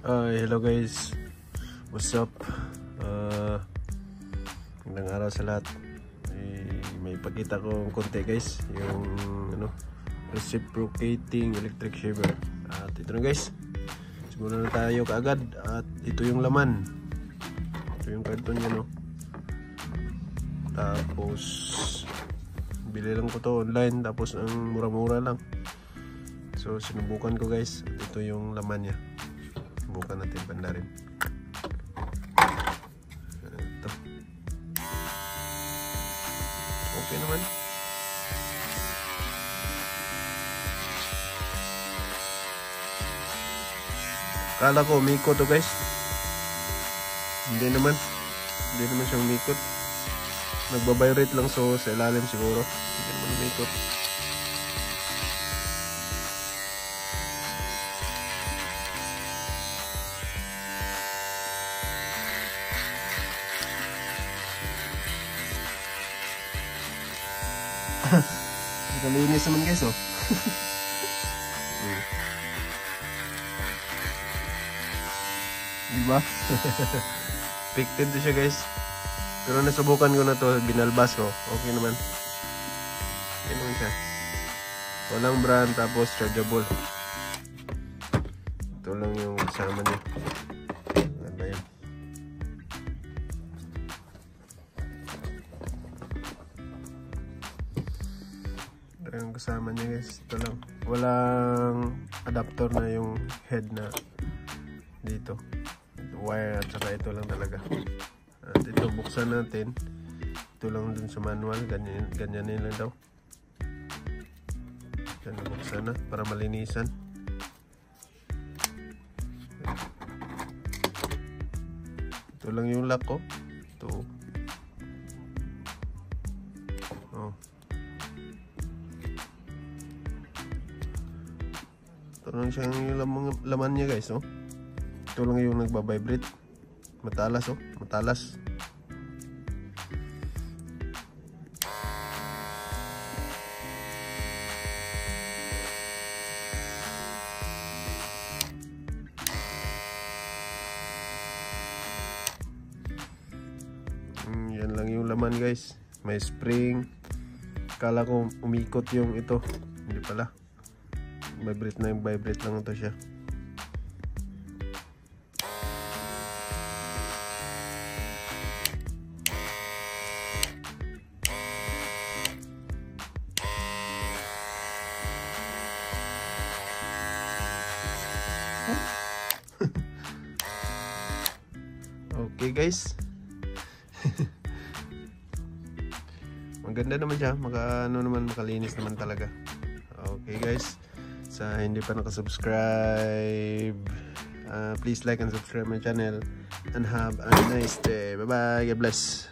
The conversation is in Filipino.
Hello guys, what's up? Magandang araw sa lahat. May ipakita ko konti guys, yung reciprocating electric shaver. At ito na guys, siguro na tayo kaagad. At ito yung laman, ito yung karton niya, no? Tapos bili lang ko to online, tapos ang mura-mura lang. So sinubukan ko guys, at ito yung laman niya. Subukan natin bandarin. Ito. Okay naman. Kala ko umikot to guys. Hindi naman siyang umikot. Nagbabibrate lang, so sa ilalim siguro. Hindi naman umikot. Nakalinis naman guys, oh. Diba? Effective to siya guys. Pero nasubukan ko na to, binalbas ko. Okay naman. Okay naman siya. Walang brand, tapos chargeable. Ito lang yung kasama niya. Ganda yun. Yung kasama niya guys, ito lang. Walang adapter na yung head na dito, wire, at saka ito lang talaga. At ito buksan natin, ito lang dun sa manual, ganyan lang daw. Yan, buksan na para malinisan. Ito lang yung lock ko. Ito. Oh. Ito lang siya yung laman niya guys, oh. Ito lang yung nagbabibrate. Matalas, oh. Matalas. Yan lang yung laman guys. May spring. Kala ko umikot yung ito. Hindi pala. Vibrate na yung vibrate lang ito siya. Okay guys. Maganda naman siya, makalinis naman talaga. Okay guys, sa hindi pa nakasubscribe, please like and subscribe my channel and have a nice day. Bye bye, God bless.